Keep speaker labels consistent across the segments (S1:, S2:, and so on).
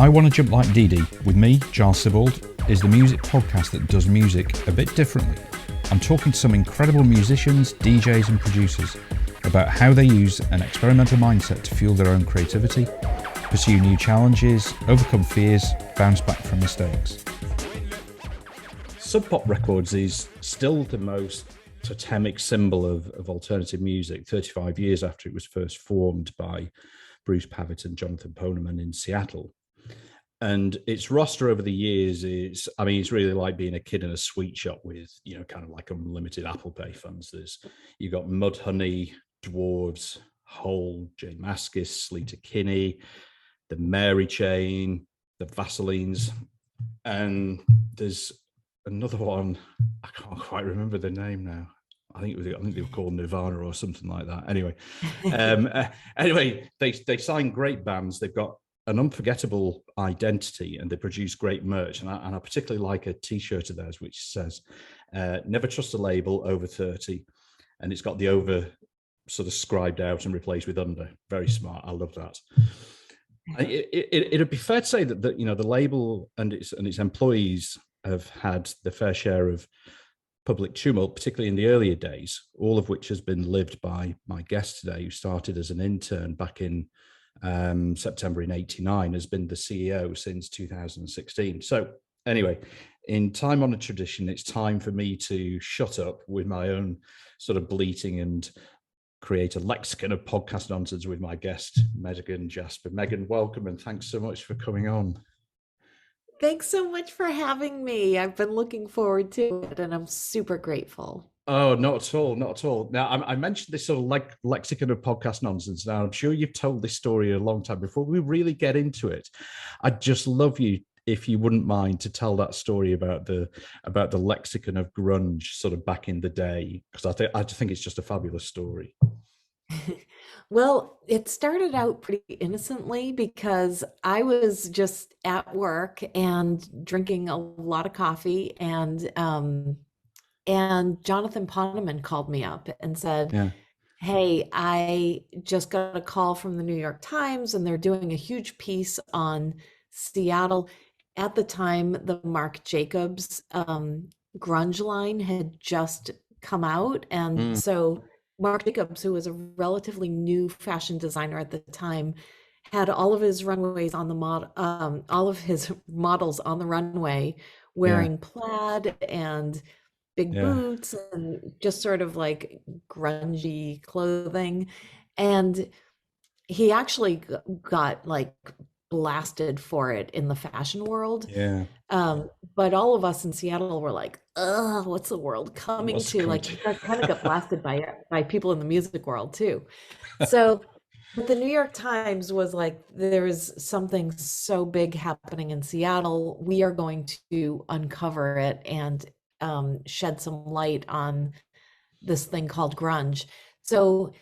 S1: I Want to Jump Like Dee Dee, with me, Giles Sibbald, is the music podcast that does music a bit differently. I'm talking to some incredible musicians, DJs and producers about how they use an experimental mindset to fuel their own creativity, pursue new challenges, overcome fears, bounce back from mistakes. Sub Pop Records is still the most totemic symbol of alternative music, 35 years after it was first formed by Bruce Pavitt and Jonathan Poneman in Seattle. And its roster over the years is, it's really like being a kid in a sweet shop with, kind of like unlimited Apple Pay funds. You've got Mudhoney, Dwarves, Hole, J Mascis, Sleater-Kinney, the Mary Chain, the Vaselines, and there's another one. I can't quite remember the name now. I think they were called Nirvana or something like that. Anyway, they sign great bands. They've got an unforgettable identity, and they produce great merch. And I particularly like a T-shirt of theirs which says, "Never trust a label over 30," and it's got the over sort of scribed out and replaced with under. Very smart. I love that. It'd be fair to say that the label and its employees have had the fair share of public tumult, particularly in the earlier days, all of which has been lived by my guest today, who started as an intern back in September in '89, has been the CEO since 2016. So anyway, in time-honored tradition, it's time for me to shut up with my own sort of bleating and create a lexicon of podcast nonsense with my guest, Megan Jasper. Megan, welcome, and thanks so much for coming on.
S2: Thanks so much for having me. I've been looking forward to it, and I'm super grateful.
S1: Oh, not at all, not at all. Now, I mentioned this sort of lexicon of podcast nonsense. Now, I'm sure you've told this story a long time. Before we really get into it, I'd just love you, if you wouldn't mind, to tell that story about the lexicon of grunge sort of back in the day, because I think it's just a fabulous story.
S2: Well, it started out pretty innocently because I was just at work and drinking a lot of coffee, and Jonathan Poneman called me up and said,
S1: Yeah.
S2: "Hey, I just got a call from the New York Times, and they're doing a huge piece on Seattle." At the time, the Marc Jacobs grunge line had just come out, and so Marc Jacobs, who was a relatively new fashion designer at the time, had all of his runways on the all of his models on the runway wearing plaid and big boots and just sort of like grungy clothing. And he actually got like blasted for it in the fashion world.
S1: Yeah.
S2: But all of us in Seattle were like, "Ugh, what's the world coming to?" Like, he kind of got blasted by people in the music world too. So but the New York Times was like, "There is something so big happening in Seattle. We are going to uncover it and shed some light on this thing called grunge." So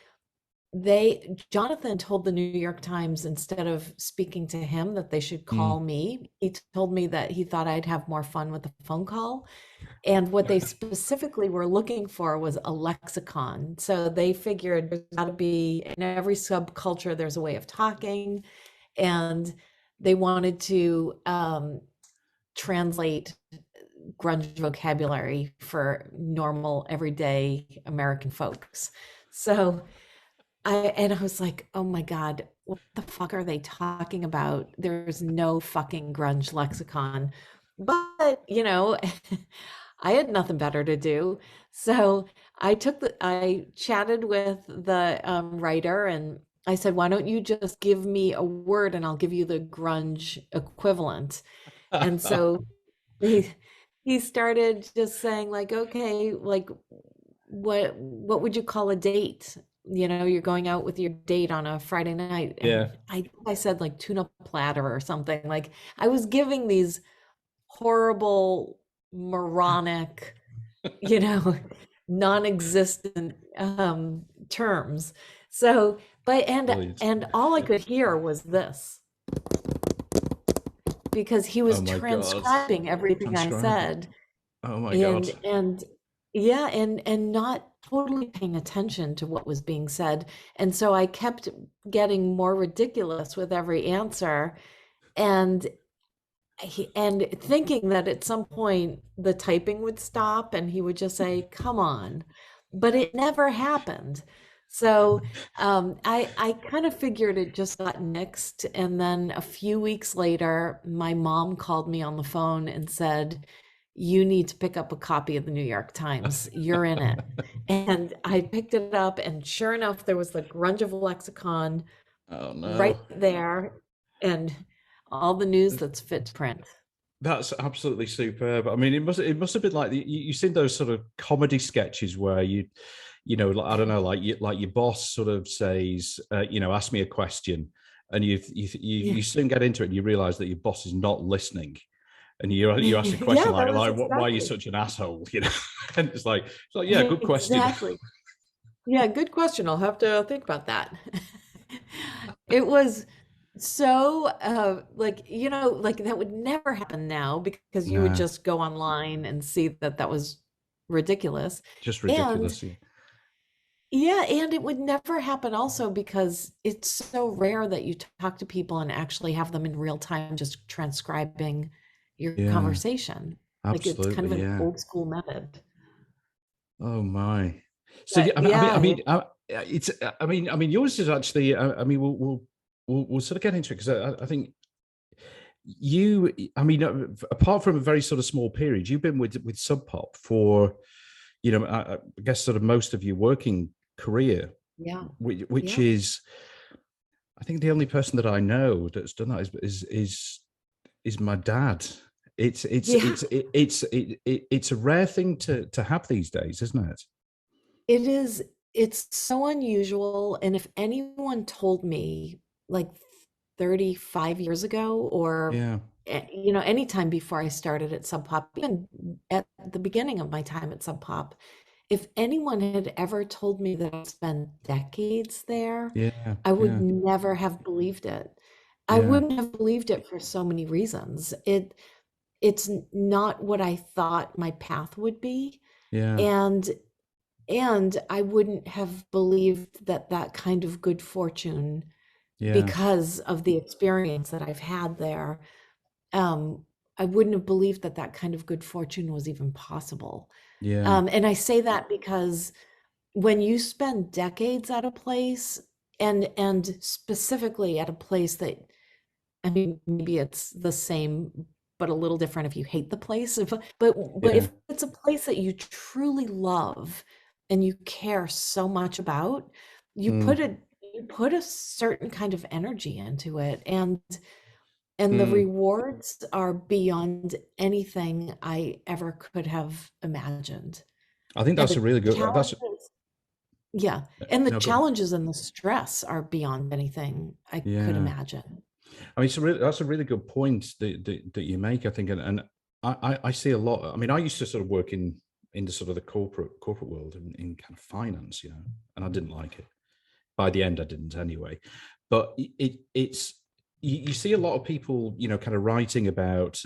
S2: Jonathan told the New York Times, instead of speaking to him, that they should call me. He told me that he thought I'd have more fun with the phone call. And what they specifically were looking for was a lexicon. So they figured there's got to be, in every subculture, there's a way of talking. And they wanted to translate grunge vocabulary for normal, everyday American folks. So I was like, "Oh my God, what the fuck are they talking about? There's no fucking grunge lexicon." But, I had nothing better to do. So I chatted with the writer, and I said, "Why don't you just give me a word and I'll give you the grunge equivalent?" And so he started just saying like, "Okay, like what would you call a date? You're going out with your date on a Friday night." And I said like tuna platter or something. Like, I was giving these horrible, moronic, non-existent terms. So, and all I could hear was this, because he was transcribing everything I said.
S1: Oh my God.
S2: And yeah, and not totally paying attention to what was being said. And so I kept getting more ridiculous with every answer. and and thinking that at some point the typing would stop and he would just say, "Come on," but it never happened. So I kind of figured it just got nixed, and then a few weeks later, my mom called me on the phone and said, "You need to pick up a copy of the New York Times. You're in it." And I picked it up, and sure enough, there was the Grunge of Lexicon
S1: Oh
S2: right
S1: no.
S2: there, and all the news that's fit to print.
S1: That's absolutely superb. I mean, it must have been like you've seen those sort of comedy sketches where like, I don't know, like your boss sort of says, ask me a question, and
S2: Yeah.
S1: you soon get into it and you realize that your boss is not listening, and you ask a question
S2: Yeah, that was
S1: why are you
S2: exactly.
S1: such an asshole, and it's like yeah, good question.
S2: Exactly. Yeah, good question. I'll have to think about that. It was so like, like that would never happen now because you would
S1: Nah,
S2: just go online and see that that was ridiculous.
S1: just
S2: And
S1: ridiculous. Yeah.
S2: yeah, and it would never happen also because it's so rare that you talk to people and actually have them in real time just transcribing your
S1: Yeah,
S2: conversation. Like it's kind
S1: absolutely.
S2: of an
S1: Yeah.
S2: old school method.
S1: Oh my. So yeah,
S2: But yeah,
S1: it's. Yours is actually. We'll sort of get into it because I think you. Apart from a very sort of small period, you've been with Sub Pop for, I guess sort of most of your working career,
S2: yeah,
S1: which
S2: yeah,
S1: is, I think the only person that I know that's done that is my dad.
S2: yeah.
S1: It's a rare thing to have these days, isn't it?
S2: It is, it's so unusual. And if anyone told me like 35 years ago, or
S1: Yeah.
S2: anytime before I started at Sub Pop, even at the beginning of my time at Sub Pop, if anyone had ever told me that I spent decades there,
S1: Yeah.
S2: I would
S1: Yeah.
S2: never have believed it. I
S1: Yeah.
S2: wouldn't have believed it for so many reasons. It's not what I thought my path would be.
S1: Yeah.
S2: And I wouldn't have believed that that kind of good fortune,
S1: Yeah.
S2: because of the experience that I've had there, um, I wouldn't have believed that that kind of good fortune was even possible.
S1: Yeah.
S2: And I say that because when you spend decades at a place, and specifically at a place that, I mean, maybe it's the same, but a little different if you hate the place. But
S1: Yeah.
S2: if it's a place that you truly love and you care so much about, you
S1: Mm,
S2: put a certain kind of energy into it, and the
S1: mm.
S2: rewards are beyond anything I ever could have imagined.
S1: I think
S2: And
S1: that's a
S2: the
S1: really good. That's
S2: challenges, yeah, and the
S1: no good.
S2: challenges and the stress are beyond anything I could
S1: Yeah.
S2: imagine.
S1: I mean, that's a really good point that you make. I think, and I see a lot. I mean, I used to sort of work in the sort of the corporate world in kind of finance, and I didn't like it. By the end, I didn't anyway. But it's you see a lot of people, kind of writing about,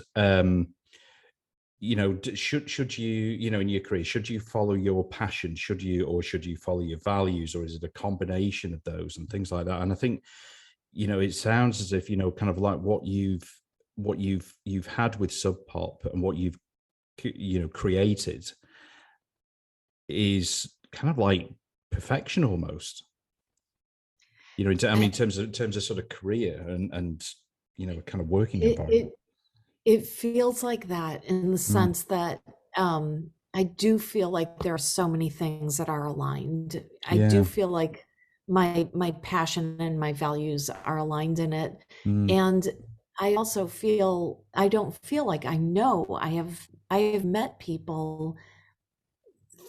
S1: should you, in your career, should you follow your passion, should you follow your values, or is it a combination of those and things like that? And I think, it sounds as if, kind of like what you've had with Sub Pop and what you've created is kind of like perfection almost. In terms of sort of career and kind of working
S2: It
S1: environment.
S2: it it feels like that in the
S1: Mm,
S2: sense that, I do feel like there are so many things that are aligned. I do
S1: yeah.
S2: feel like my passion and my values are aligned in it.
S1: Mm,
S2: And I also feel, I don't feel like, I know I have met people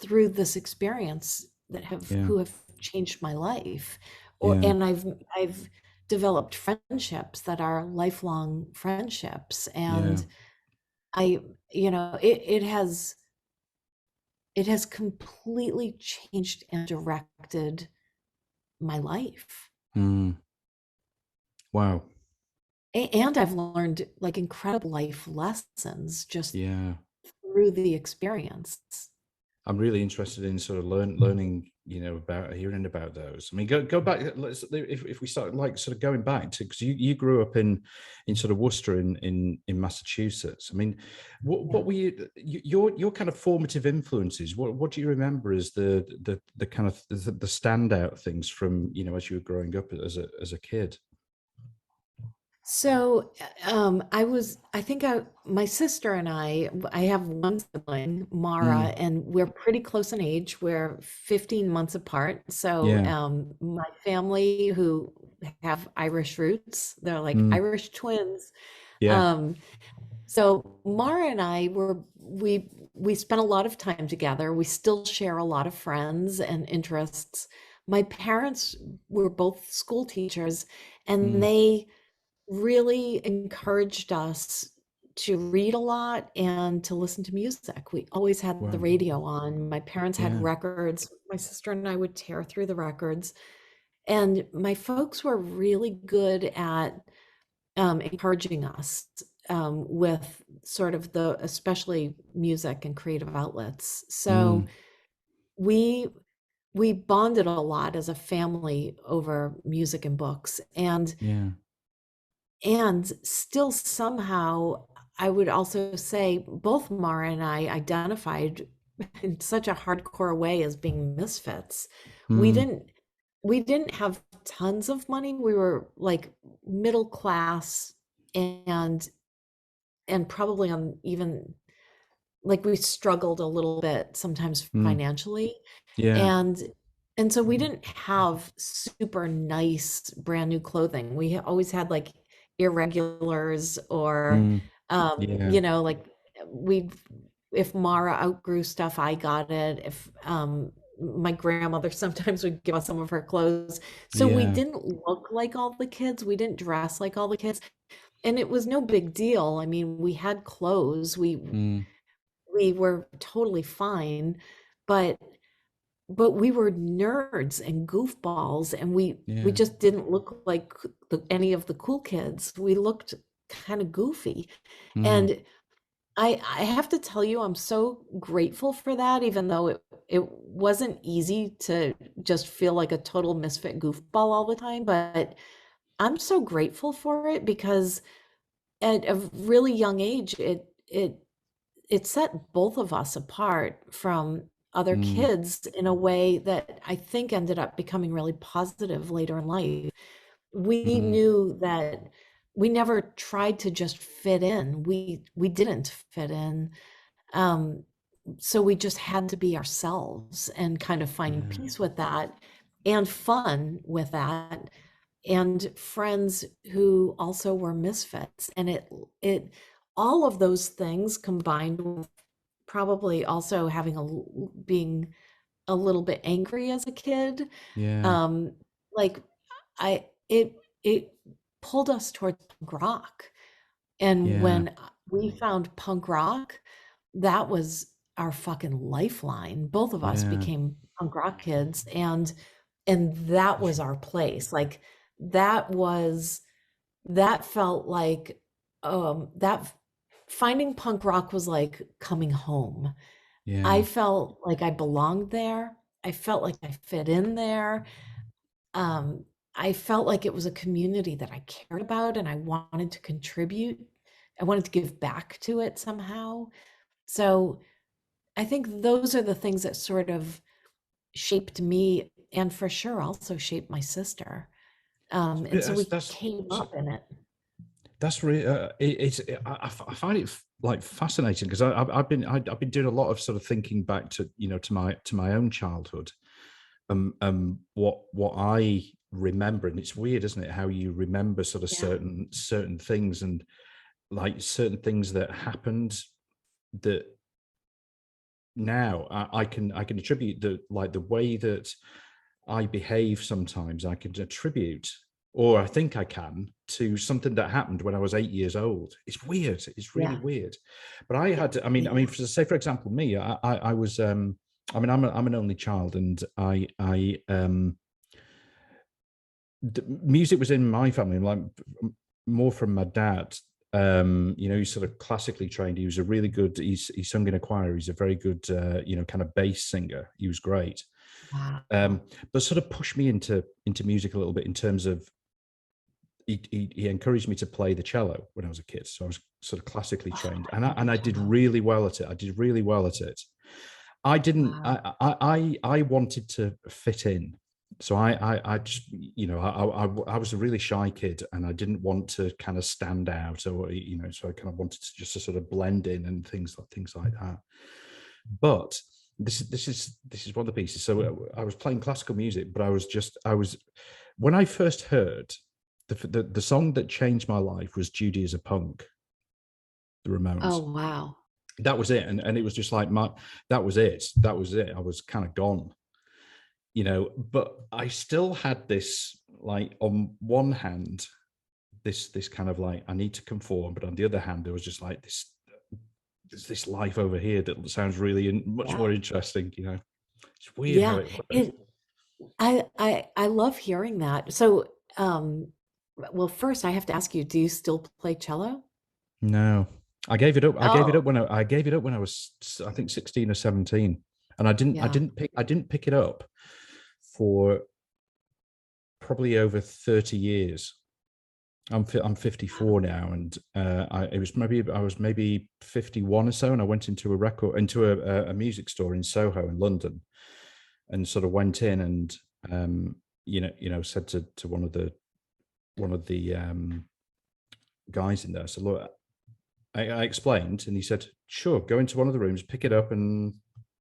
S2: through this experience that have
S1: yeah.
S2: who have changed my life, or
S1: Yeah.
S2: and I've developed friendships that are lifelong friendships.
S1: Yeah.
S2: And I, it has completely changed and directed my life.
S1: Mm, wow.
S2: And I've learned like incredible life lessons just
S1: Yeah.
S2: through the experience.
S1: I'm really interested in sort of learning, about hearing about those. I mean, go back. Let's if we start like sort of going back to, because you grew up in sort of Worcester in Massachusetts. I mean, what were your kind of formative influences? What do you remember as the kind of the standout things from as you were growing up as a kid?
S2: So, my sister and I have one sibling, Mara,
S1: Mm,
S2: and we're pretty close in age. We're 15 months apart. So,
S1: yeah.
S2: my family who have Irish roots, they're like
S1: Mm,
S2: Irish twins.
S1: yeah.
S2: Um, so Mara and I we spent a lot of time together. We still share a lot of friends and interests. My parents were both school teachers, and
S1: Mm,
S2: they really encouraged us to read a lot and to listen to music. We always had the
S1: wow.
S2: radio on. My parents had
S1: Yeah.
S2: records. My sister and I would tear through the records. And my folks were really good at encouraging us with sort of especially music and creative outlets. So
S1: Mm,
S2: we we bonded a lot as a family over music and books.
S1: yeah.
S2: And still somehow, I would also say both Mara and I identified in such a hardcore way as being misfits. We
S1: Mm,
S2: didn't we didn't have tons of money. We were like middle class and probably on even like we struggled a little bit sometimes
S1: mm,
S2: financially.
S1: yeah.
S2: And so we didn't have super nice brand new clothing. We always had like irregulars or
S1: Mm, yeah.
S2: like we if Mara outgrew stuff, I got it. If my grandmother sometimes would give us some of her clothes. So we
S1: Yeah.
S2: didn't look like all the kids. We didn't dress like all the kids. And it was no big deal. I mean, we had clothes.
S1: Mm,
S2: We were totally fine, but we were nerds and goofballs, and we
S1: yeah.
S2: just didn't look like any of the cool kids. We looked kind of goofy.
S1: Mm,
S2: And I have to tell you, I'm so grateful for that, even though it wasn't easy to just feel like a total misfit goofball all the time. But I'm so grateful for it because at a really young age, it set both of us apart from other
S1: mm,
S2: kids in a way that I think ended up becoming really positive later in life. We
S1: mm,
S2: knew that we never tried to just fit in. We didn't fit in. Um, so we just had to be ourselves and kind of find
S1: yeah.
S2: peace with that and fun with that and friends who also were misfits. And it all of those things combined with probably also being a little bit angry as a kid.
S1: Yeah.
S2: Um, like I it pulled us towards punk rock. And
S1: Yeah.
S2: when we found punk rock, that was our fucking lifeline. Both of us
S1: Yeah.
S2: became punk rock kids, and that was our place. Like that was that felt like that finding punk rock was like coming home. I
S1: Yeah.
S2: felt like I belonged there. I felt like I fit in there. Um, I felt like it was a community that I cared about and I wanted to contribute. I wanted to give back to it somehow. So I think those are the things that sort of shaped me and for sure also shaped my sister. And so we came
S1: So
S2: up in it.
S1: that's really I find it like fascinating because I've been doing a lot of sort of thinking back to to my own childhood, what I remember, and it's weird, isn't it, how you remember sort of
S2: Yeah.
S1: certain things, and like certain things that happened that now I can attribute the way that I behave sometimes. I can attribute, or I think I can, to something that happened when I was 8 years old. It's weird. It's really
S2: Yeah.
S1: weird. But I had to, say for example, me, I was, I'm an only child, and music was in my family, like more from my dad. He's sort of classically trained. He was a really good. He sung in a choir. He's a very good, kind of bass singer. He was great.
S2: Wow.
S1: But sort of pushed me into music a little bit in terms of he encouraged me to play the cello when I was a kid. So I was sort of classically
S2: Oh,
S1: trained,
S2: I love
S1: and I did
S2: cello.
S1: really well at it. I did really well at it. I didn't.
S2: Wow.
S1: I wanted to fit in. So I just, I was a really shy kid, and I didn't want to kind of stand out, or so I kind of wanted to just to sort of blend in and things like that. But this is one of the pieces. So I was playing classical music, but I was when I first heard the song that changed my life was Judy is a Punk, the
S2: Oh,
S1: Ramones.
S2: wow.
S1: That was it, and it was just like that was it. I was kind of gone, but I still had this, like, on one hand, this kind of like, I need to conform, but on the other hand, there was just like this life over here that sounds really much
S2: Yeah.
S1: more interesting. It's weird how
S2: Yeah.
S1: it works.
S2: It I love hearing that. So, well, first I have to ask you, do you still play cello?
S1: No, I gave it up.
S2: Oh,
S1: I gave it up when I was, I think, 16 or 17, and
S2: yeah.
S1: I didn't pick it up for probably over 30 years. I'm 54 now, and I was maybe 51 or so, and I went into a music store in Soho in London, and sort of went in and, said to one of the guys in there. So look, I explained, and he said, "Sure, go into one of the rooms, pick it up, and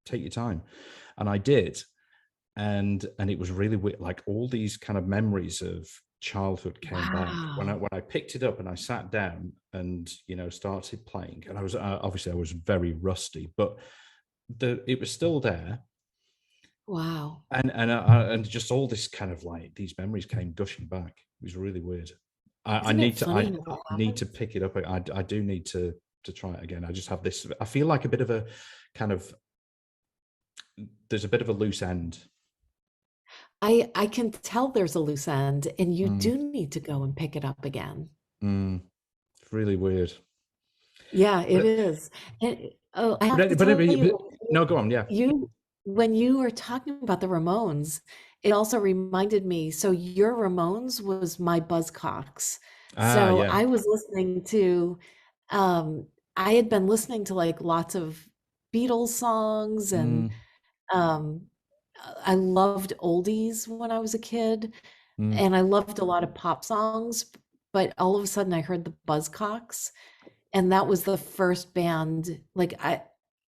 S1: take your time." And I did, and it was really weird. Like, all these kind of memories of childhood came back
S2: Wow.
S1: when I picked it up and I sat down and started playing. And I was, obviously I was very rusty, but it was still there.
S2: Wow.
S1: And just all this kind of, like, these memories came gushing back. It was really weird.
S2: Isn't it funny how
S1: I
S2: that
S1: need to
S2: happens?
S1: pick it up. I do need to try it again. I just have this. I feel like a bit of a kind of, there's a bit of a loose end.
S2: I can tell there's a loose end, and you
S1: Mm,
S2: do need to go and pick it up again.
S1: mm, it's really weird.
S2: Yeah, it
S1: But
S2: is. And oh, I have to tell
S1: anyway,
S2: you,
S1: no, go on. Yeah.
S2: you when you were talking about the Ramones, it also reminded me. So your Ramones was my Buzzcocks.
S1: Ah,
S2: So
S1: yeah.
S2: I was listening to, um, I had been listening to like lots of Beatles songs, and
S1: Mm,
S2: um, I loved oldies when I was a kid,
S1: mm,
S2: and I loved a lot of pop songs. But all of a sudden, I heard the Buzzcocks, and that was the first band, like,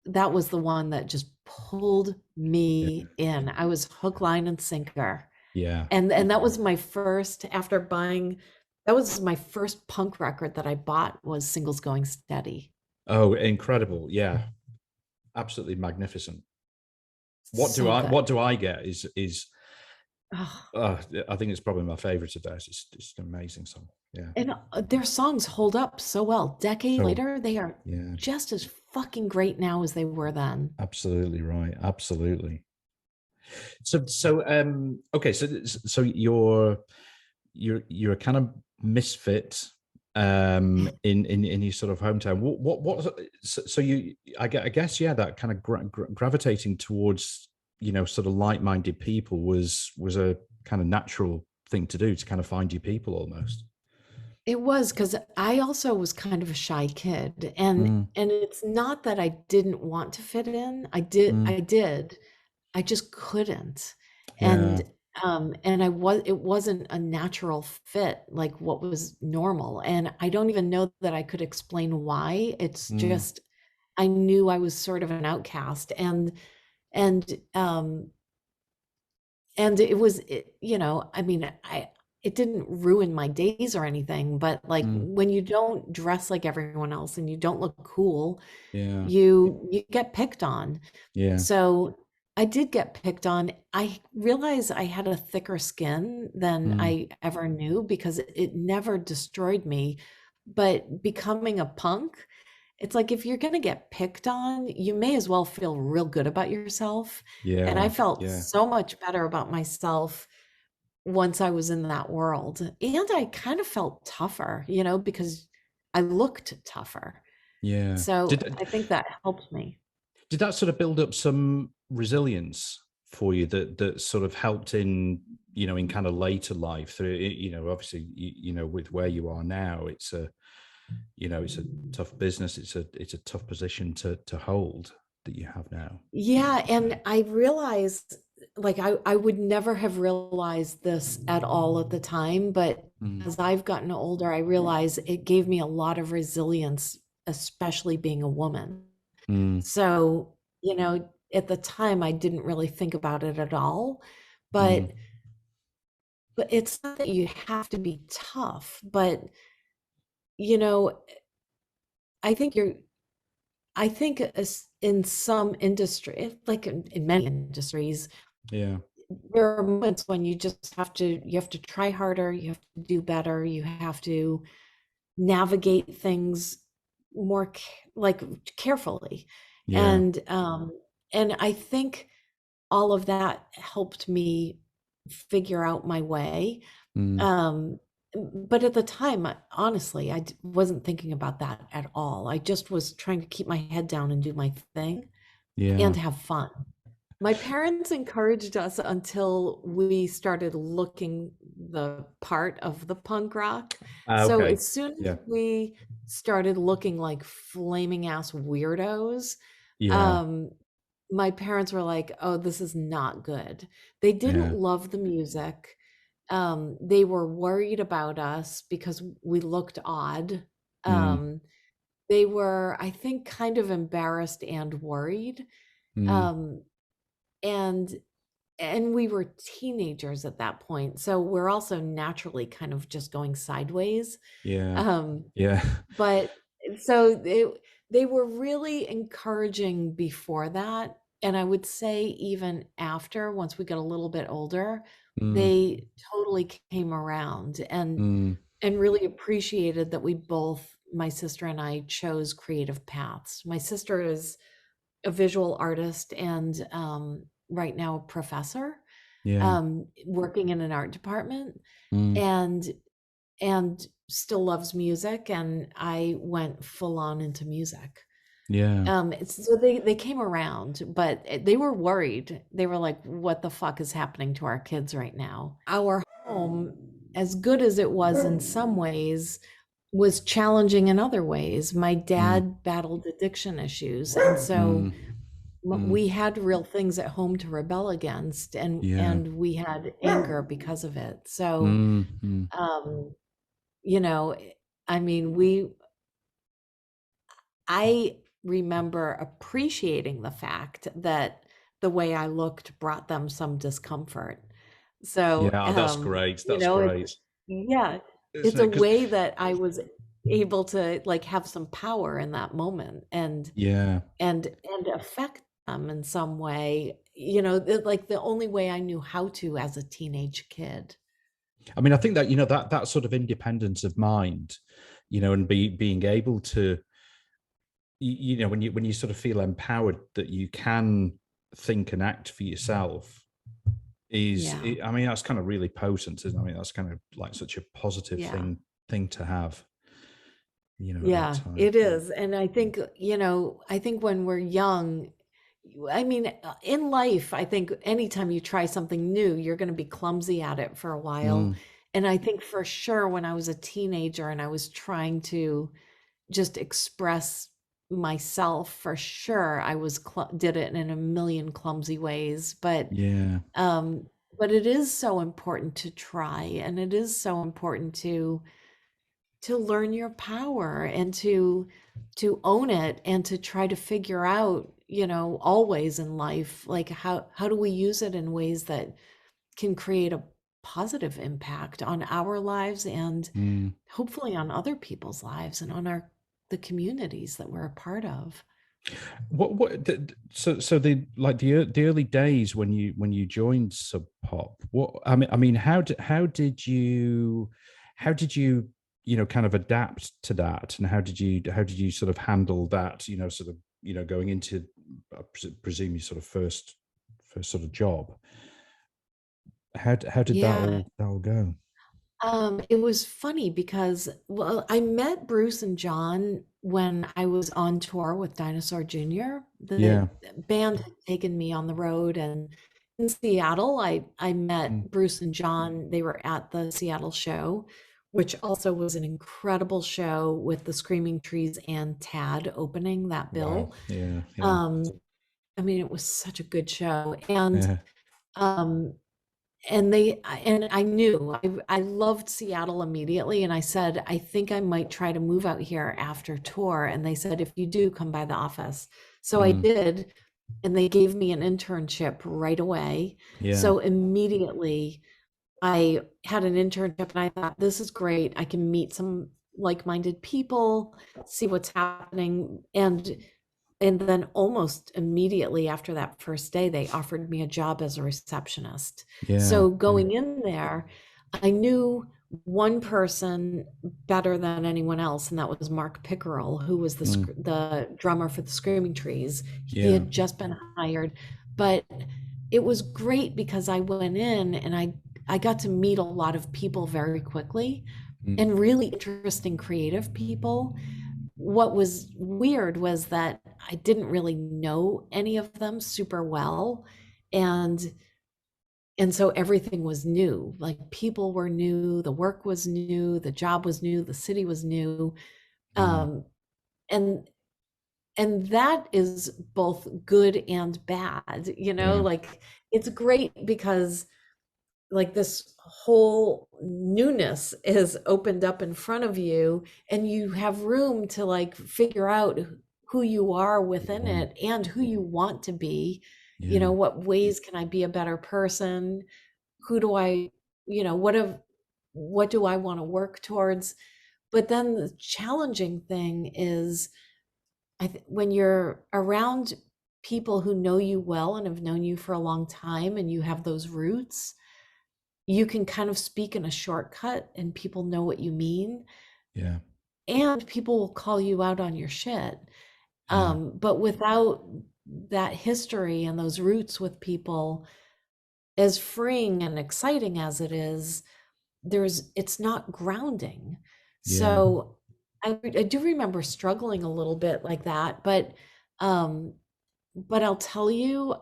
S2: that was the one that just pulled
S1: yeah.
S2: me in. I was hook, line, and sinker.
S1: Yeah.
S2: And that was my first, after buying, that was my first punk record that I bought, was Singles Going Steady.
S1: Oh, incredible. Yeah. Absolutely magnificent.
S2: So good.
S1: What do I get is
S2: Oh,
S1: I think it's probably my favorite of theirs. It's an amazing song. Yeah.
S2: and their songs hold up so well. Decade
S1: So,
S2: later, they are
S1: yeah,
S2: just as fucking great now as they were then.
S1: absolutely right. Absolutely. Okay, so you're a kind of misfit in your sort of hometown. So you, I guess, yeah, that kind of gravitating towards, sort of like-minded people was a kind of natural thing to do, to kind of find your people almost.
S2: It was, because I also was kind of a shy kid,
S1: Mm,
S2: and it's not that I didn't want to fit in.
S1: mm,
S2: I did. I just couldn't.
S1: yeah.
S2: And it wasn't a natural fit, like what was normal. And I don't even know that I could explain why. It's
S1: Mm,
S2: just I knew I was sort of an outcast, and and I mean, it didn't ruin my days or anything, but like
S1: mm,
S2: when you don't dress like everyone else and you don't look cool,
S1: yeah.
S2: you get picked on.
S1: Yeah.
S2: So I did get picked on. I realized I had a thicker skin than
S1: Mm,
S2: I ever knew, because it never destroyed me. But becoming a punk, it's like, if you're going to get picked on, you may as well feel real good about yourself. And I
S1: yeah.
S2: felt
S1: Yeah.
S2: so much better about myself once I was in that world. And I kind of felt tougher, because I looked tougher.
S1: Yeah.
S2: So I think that helped me.
S1: Did that sort of build up some resilience for you that sort of helped in, in kind of later life through, obviously, with where you are now, it's a, it's a tough business. It's a tough position to hold that you have now.
S2: Yeah, and I realized, like, I would never have realized this at all at the time, but
S1: Mm,
S2: as I've gotten older, I realize it gave me a lot of resilience, especially being a woman.
S1: mm,
S2: So, at the time I didn't really think about it at all,
S1: mm,
S2: but it's not that you have to be tough, but you know, I think you're I think in some industry, like in many industries,
S1: yeah.
S2: there are moments when you have to try harder, you have to do better, you have to navigate things more like carefully.
S1: Yeah.
S2: And I think all of that helped me figure out my way.
S1: Mm,
S2: Um, but at the time, honestly, wasn't thinking about that at all. I just was trying to keep my head down and do my thing
S1: yeah.
S2: and have fun. My parents encouraged us until we started looking the part of the punk rock. So
S1: Okay.
S2: as soon as
S1: Yeah.
S2: we started looking like flaming ass weirdos,
S1: Yeah.
S2: um, my parents were like, "Oh, this is not good." They didn't
S1: Yeah.
S2: love the music. They were worried about us because we looked odd.
S1: Mm,
S2: Um, they were, I think, kind of embarrassed and worried.
S1: mm,
S2: Um, and and we were teenagers at that point, so we're also naturally kind of just going sideways.
S1: yeah.
S2: Um,
S1: Yeah.
S2: but so they were really encouraging before that, and I would say even after, once we got a little bit older,
S1: Mm,
S2: they totally came around
S1: mm,
S2: and really appreciated that we both, my sister and I, chose creative paths. My sister is a visual artist and right now a professor,
S1: yeah.
S2: working in an art department,
S1: Mm,
S2: and and still loves music, and I went full on into music.
S1: yeah.
S2: So they came around, but they were worried. They were like, "What the fuck is happening to our kids right now?" Our home, as good as it was in some ways, was challenging in other ways. My
S1: Mm,
S2: dad battled addiction issues, and so
S1: mm, mm,
S2: we had real things at home to rebel against, and
S1: yeah.
S2: we had anger because of it. So,
S1: Mm, mm,
S2: um, you know, I mean, I remember appreciating the fact that the way I looked brought them some discomfort. So,
S1: yeah. That's great. That's
S2: it's,
S1: great.
S2: yeah,
S1: Isn't
S2: it's
S1: it?
S2: a
S1: Because
S2: way that I was able to like have some power in that moment
S1: yeah.
S2: and affect them in some way, like the only way I knew how to as a teenage kid.
S1: I mean, I think that that sort of independence of mind, and being able to, when you sort of feel empowered that you can think and act for yourself
S2: Yeah.
S1: I mean, that's kind of really potent, isn't it? I mean, that's kind of like such a positive
S2: Yeah.
S1: thing to have, at that
S2: Yeah,
S1: time.
S2: it is. And I think when we're young, I mean, in life, I think anytime you try something new, you're going to be clumsy at it for a while.
S1: Mm,
S2: And I think for sure when I was a teenager and I was trying to just express myself, for sure I did it in a million clumsy ways,
S1: yeah.
S2: um but it is so important to try, and it is so important to learn your power and to own it and to try to figure out, always in life, like how do we use it in ways that can create a positive impact on our lives and
S1: Mm.
S2: hopefully on other people's lives and on the communities that we're a part of.
S1: So the like the early days when you joined Sub Pop, I mean how did you kind of adapt to that, and how did you sort of handle that, sort of going into, I presume, your sort of first sort of job. How did that
S2: Yeah.
S1: all go?
S2: It was funny because, well, I met Bruce and John when I was on tour with Dinosaur Jr. The
S1: Yeah.
S2: band had taken me on the road, and in Seattle, I
S1: Mm.
S2: met Bruce and John. They were at the Seattle show, which also was an incredible show with the Screaming Trees and Tad opening that
S1: Wow.
S2: bill.
S1: Yeah. Yeah.
S2: Um, I mean, it was such a good show, and
S1: Yeah.
S2: um, and I knew I loved Seattle immediately, and I said I think I might try to move out here after tour, and they said if you do, come by the office. So I
S1: Mm.
S2: did, and they gave me an internship right away.
S1: Yeah.
S2: So immediately I had an internship, and I thought this is great. I can meet some like-minded people, see what's happening, and then almost immediately after that first day, they offered me a job as a receptionist.
S1: Yeah.
S2: So
S1: Yeah.
S2: going in there, I knew one person better than anyone else, and that was Mark Pickerel, who was
S1: Mm.
S2: the drummer for the Screaming Trees. He
S1: Yeah.
S2: had just been hired, but it was great because I went in and I got to meet a lot of people very quickly,
S1: Mm.
S2: and really interesting creative people. What was weird was that I didn't really know any of them super well, and so everything was new. Like people were new, the work was new, the job was new, the city was new.
S1: Mm.
S2: Um, and that is both good and bad,
S1: Yeah.
S2: like it's great because like this whole newness is opened up in front of you, and you have room to like figure out who you are within
S1: Mm.
S2: it and who you want to be.
S1: Yeah.
S2: What ways can I be a better person? Who do I, what do I want to work towards? But then the challenging thing is when you're around people who know you well and have known you for a long time and you have those roots, you can kind of speak in a shortcut and people know what you mean,
S1: Yeah.
S2: and people will call you out on your shit.
S1: Yeah.
S2: But without that history and those roots with people, as freeing and exciting as it is, it's not grounding.
S1: Yeah.
S2: So I do remember struggling a little bit like that, um but I'll tell you,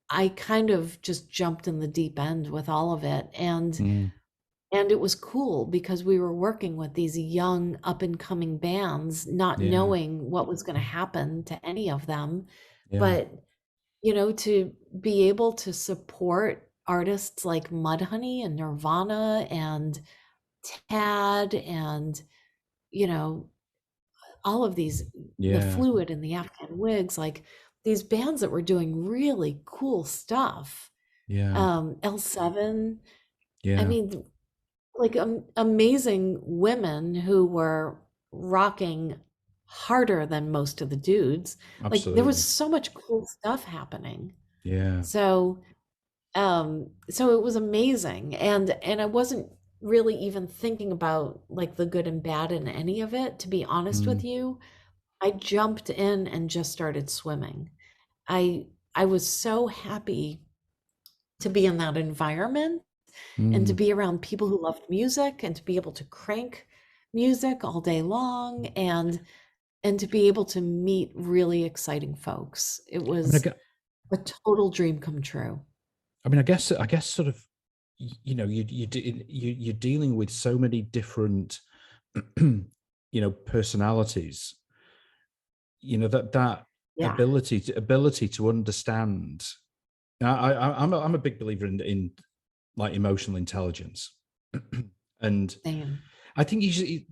S2: I kind of just jumped in the deep end with all of it,
S1: Mm.
S2: and it was cool because we were working with these young up and coming bands, not
S1: Yeah.
S2: knowing what was going to happen to any of them.
S1: Yeah.
S2: But, to be able to support artists like Mudhoney and Nirvana and Tad and, you know, all of these, the
S1: Yeah.
S2: Fluid and the Afghan Wigs, like these bands that were doing really cool stuff.
S1: Yeah.
S2: L7, I
S1: Yeah.
S2: mean, like amazing women who were rocking harder than most of the dudes. Like there was
S1: Absolutely.
S2: so much cool stuff happening.
S1: Yeah.
S2: So so it was amazing, and I wasn't really even thinking about like the good and bad in any of it, to be honest
S1: Mm.
S2: with you. I jumped in and just started swimming. I was so happy to be in that environment and to
S1: Mm.
S2: be around people who loved music and to be able to crank music all day long, and to be able to meet really exciting folks. It
S1: I mean,
S2: was a total dream come true.
S1: I guess, sort of, you're dealing with so many different, personalities. That
S2: Yeah.
S1: ability to understand. I'm a big believer in like emotional intelligence, and
S2: Same.
S1: I think it's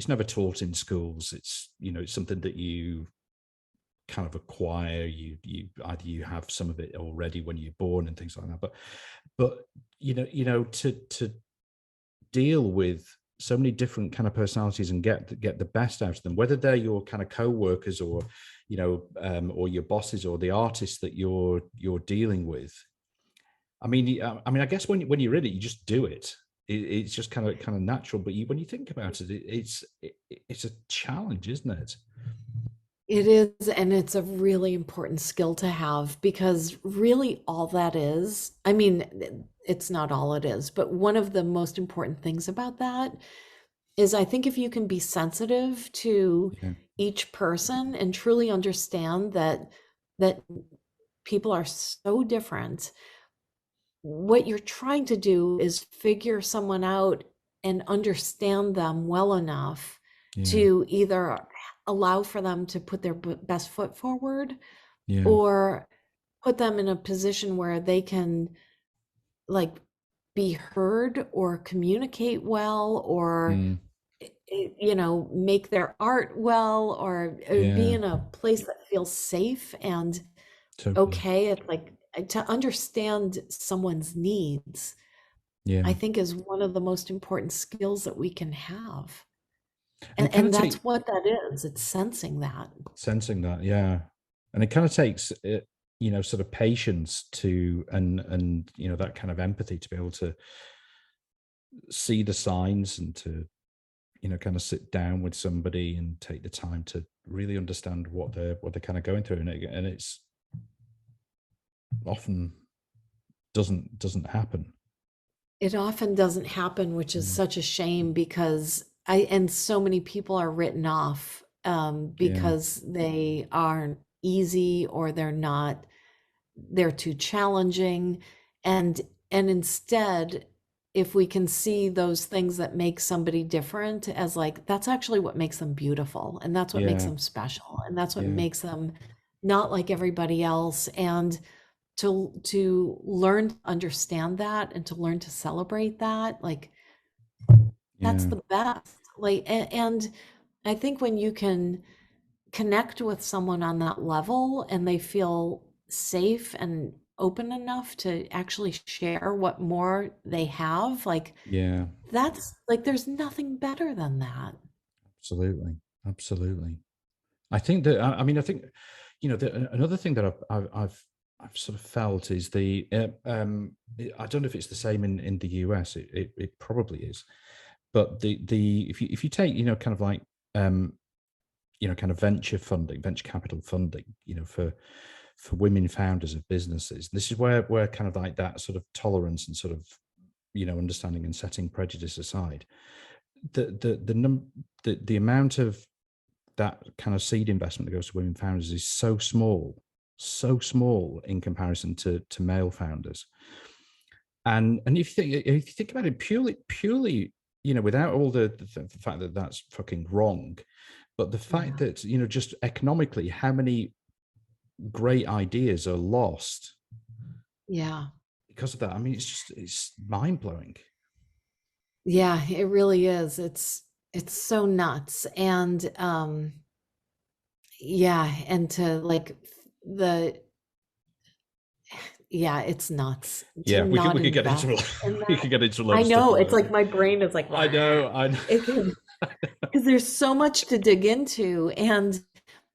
S1: never taught in schools. It's something that you kind of acquire. You either you have some of it already when you're born and things like that, but to deal with so many different kind of personalities and get the best out of them, whether they're your kind of co-workers or or your bosses or the artists that you're dealing with. I guess when you're in it, you just do it. It's just kind of natural. But when you think about it, it's a challenge, isn't it?
S2: It is, and it's a really important skill to have because really all that is, I mean, it's not all it is. But one of the most important things about that is I think if you can be sensitive to
S1: Yeah.
S2: each person and truly understand that people are so different, what you're trying to do is figure someone out and understand them well enough
S1: Yeah.
S2: to either allow for them to put their best foot forward
S1: Yeah.
S2: or put them in a position where they can like be heard or communicate well or
S1: Mm.
S2: make their art well or be
S1: Yeah.
S2: in a place that feels safe and
S1: Totally.
S2: okay. It's like to understand someone's needs,
S1: Yeah.
S2: I think is one of the most important skills that we can have.
S1: And it kind of
S2: And that's
S1: takes
S2: what that is. It's sensing that.
S1: sensing that, yeah. And it kind of takes sort of patience to and that kind of empathy to be able to see the signs and to kind of sit down with somebody and take the time to really understand what they're kind of going through, and it's often doesn't happen.
S2: It often doesn't happen, which is
S1: Mm.
S2: such a shame because and so many people are written off
S1: Yeah.
S2: because they aren't easy or they're too challenging. And instead, if we can see those things that make somebody different as like, that's actually what makes them beautiful. And that's what makes
S1: Yeah.
S2: them special. And that's what
S1: Yeah.
S2: makes them not like everybody else. And to learn to understand that and to learn to celebrate that, like that's
S1: Yeah.
S2: the best. Like and I think when you can connect with someone on that level and they feel safe and open enough to actually share what more they have, like
S1: Yeah.
S2: that's like there's nothing better than that.
S1: Absolutely. Absolutely. I think that I think another thing that I've sort of felt is I don't know if it's the same in the US. It probably is, but the if you take kind of like kind of venture capital funding, for women founders of businesses, this is where kind of like that sort of tolerance and sort of understanding and setting prejudice aside, the amount of that kind of seed investment that goes to women founders is so small in comparison to male founders. And if you think about it purely, without all the fact that that's fucking wrong, but the fact
S2: Yeah.
S1: that just economically, how many great ideas are lost
S2: Yeah.
S1: because of that. I mean, it's mind blowing.
S2: Yeah, it really is. It's so nuts. And yeah, and to like the yeah, it's nuts to
S1: Yeah,
S2: not
S1: we could get
S2: invest
S1: into
S2: in
S1: we
S2: that.
S1: could get into a lot
S2: I
S1: of stuff
S2: know,
S1: on
S2: it's
S1: that.
S2: like my brain is like,
S1: I know, I know.
S2: it can, because there's so much to dig into, and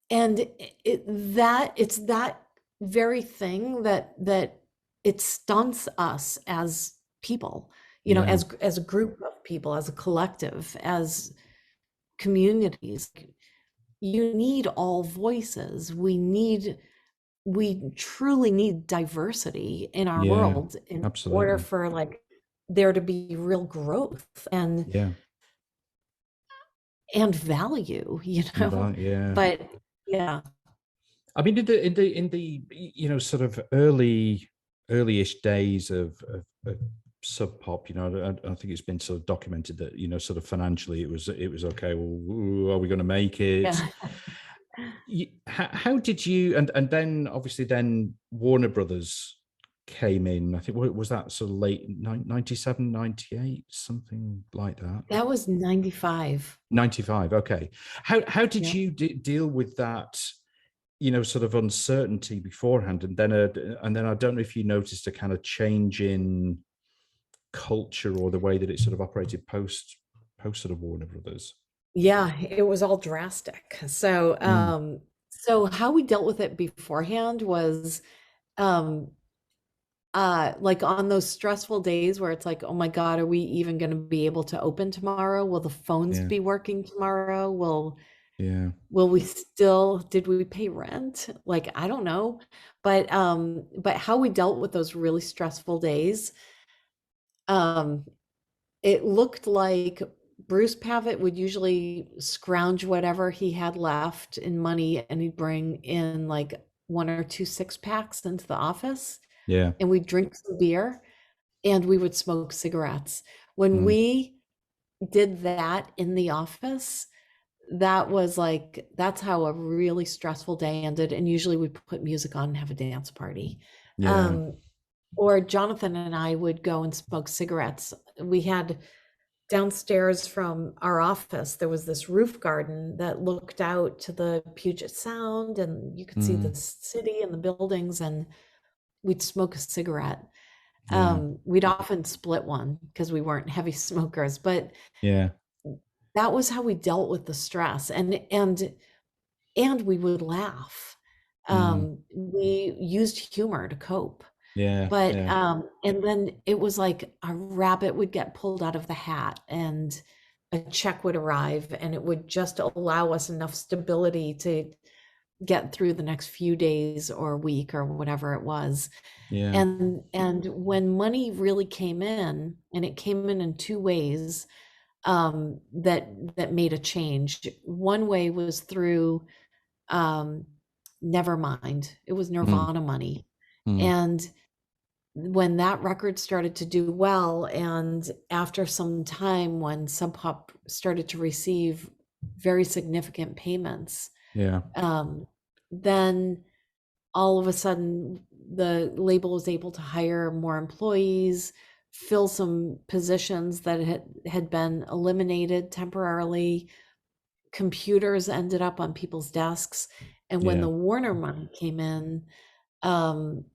S2: it's that very thing that it stunts us as people,
S1: Yeah,
S2: as a group of people, as a collective, as communities. You need all voices. We truly need diversity in our
S1: yeah,
S2: world in order
S1: absolutely.
S2: for like there to be real growth
S1: Yeah,
S2: and value,
S1: yeah.
S2: but yeah.
S1: I mean, in the sort of early-ish days of Sub Pop, I think it's been sort of documented that sort of financially it was okay. Well, ooh, are we going to make it?
S2: Yeah.
S1: How did you and then obviously then Warner Brothers came in. I think what was that sort of late 97, 98, something like that.
S2: That was 95.
S1: 95. Okay. How did
S2: Yeah.
S1: you deal with that? Sort of uncertainty beforehand, and then I don't know if you noticed a kind of change in culture or the way that it sort of operated post sort of Warner Brothers.
S2: Yeah, it was all drastic. So,
S1: Mm,
S2: so how we dealt with it beforehand was, um, like on those stressful days where it's like, oh my God, are we even going to be able to open tomorrow? Will the phones
S1: yeah,
S2: be working tomorrow?
S1: yeah,
S2: Will we still, did we pay rent? Like, I don't know. But how we dealt with those really stressful days Um, it looked like Bruce Pavitt would usually scrounge whatever he had left in money, and he'd bring in like 1 or 2 6-packs into the office,
S1: Yeah.
S2: and we'd drink some beer and we would smoke cigarettes. When
S1: Mm.
S2: we did that in the office, that was like, that's how a really stressful day ended. And usually we put music on and have a dance party.
S1: Yeah.
S2: Um, or Jonathan and I would go and smoke cigarettes. We had downstairs from our office, there was this roof garden that looked out to the Puget Sound, and you could see
S1: Mm.
S2: the city and the buildings, and we'd smoke a cigarette.
S1: Yeah.
S2: We'd often split one because we weren't heavy smokers, but
S1: Yeah.
S2: that was how we dealt with the stress, and we would laugh.
S1: Mm.
S2: We used humor to cope.
S1: Yeah.
S2: But
S1: Yeah.
S2: and then it was like a rabbit would get pulled out of the hat, and a check would arrive, and it would just allow us enough stability to get through the next few days or week or whatever it was.
S1: Yeah.
S2: And when money really came in, and it came in 2 ways, that made a change. One way was through um, Nevermind. It was
S1: Mm.
S2: Nirvana money.
S1: Mm.
S2: And when that record started to do well, and after some time when Sub Pop started to receive very significant payments,
S1: Yeah.
S2: then all of a sudden the label was able to hire more employees, fill some positions that had been eliminated temporarily. Computers ended up on people's desks. And when
S1: Yeah.
S2: the Warner money came in, um,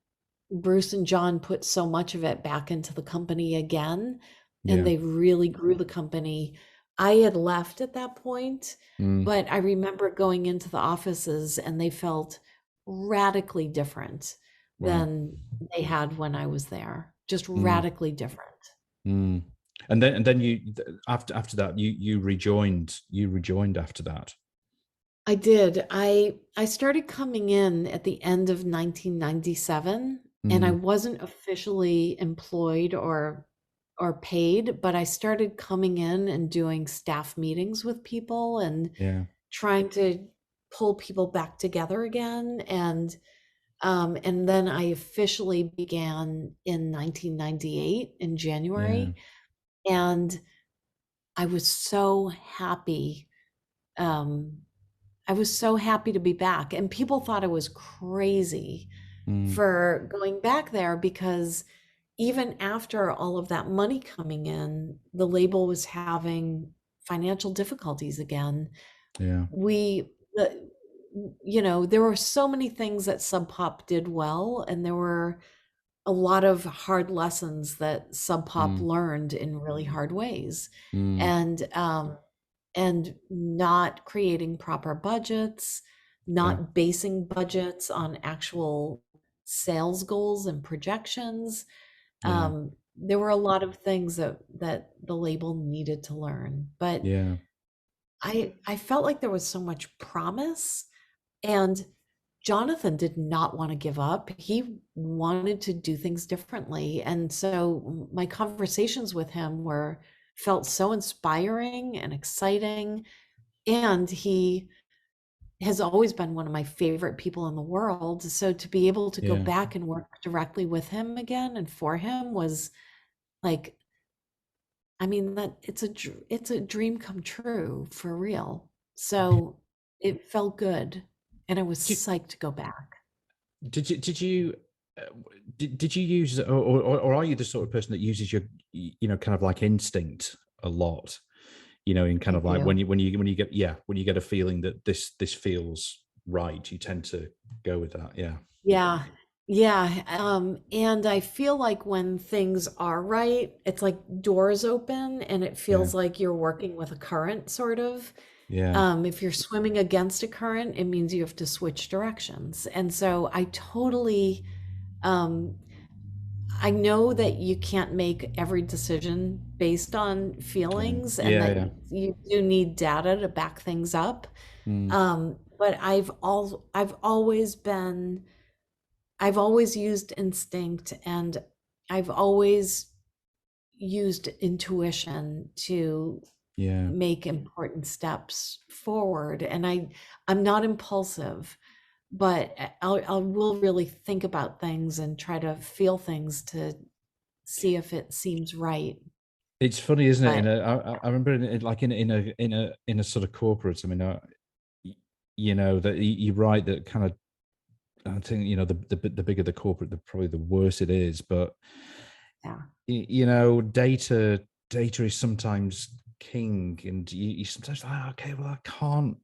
S2: Bruce and John put so much of it back into the company again, and
S1: Yeah.
S2: they really grew the company. I had left at that point,
S1: Mm.
S2: but I remember going into the offices and they felt radically different
S1: Wow.
S2: than they had when I was there. Just
S1: Mm.
S2: radically different.
S1: Mm. And then after that you rejoined after that.
S2: I did. I started coming in at the end of 1997, and I
S1: Mm.
S2: wasn't officially employed or paid, but I started coming in and doing staff meetings with people and
S1: Yeah.
S2: trying to pull people back together again. And then I officially began in 1998 in
S1: Yeah.
S2: January, and I was so happy. Um, I was so happy to be back. And people thought I was crazy
S1: Mm.
S2: for going back there, because even after all of that money coming in, the label was having financial difficulties again.
S1: Yeah.
S2: We, the, there were so many things that Sub Pop did well, and there were a lot of hard lessons that Sub Pop
S1: Mm.
S2: learned in really hard ways.
S1: Mm.
S2: And not creating proper budgets,
S1: Yeah.
S2: not basing budgets on actual sales goals and projections.
S1: Yeah.
S2: There were a lot of things that the label needed to learn, but
S1: Yeah.
S2: I felt like there was so much promise, and Jonathan did not want to give up. He wanted to do things differently. And so my conversations with him were felt so inspiring and exciting. And he has always been one of my favorite people in the world. So to be able to go
S1: Yeah.
S2: back and work directly with him again and for him was like, I mean, that it's a dream come true for real. So it felt good, and I was
S1: Did
S2: psyched to go back.
S1: uh, did you use, or are you the sort of person that uses your kind of like instinct a lot? In kind
S2: I
S1: of like
S2: do.
S1: when you get a feeling that this feels right, you tend to go with that. Yeah.
S2: Yeah. Yeah. And I feel like when things are right, it's like doors open and it
S1: Yeah.
S2: feels like you're working with a current, sort of.
S1: Yeah.
S2: If you're swimming against a current, it means you have to switch directions. And so um, I know that you can't make every decision based on
S1: Yeah.
S2: feelings, and
S1: Yeah.
S2: that
S1: Yeah.
S2: you do need data to back things up.
S1: Mm.
S2: But I've always used instinct, and I've always used intuition to
S1: Yeah.
S2: make important steps forward. And I'm not impulsive, but I will really think about things and try to feel things to see if it seems right.
S1: It's funny, isn't it?
S2: But
S1: I remember like in a sort of corporate. I mean, you know, that you're right, that kind of, I think, you know, the bigger the corporate, the probably the worse it is. But
S2: yeah,
S1: you know, data is sometimes king, and you sometimes like, okay, well, I can't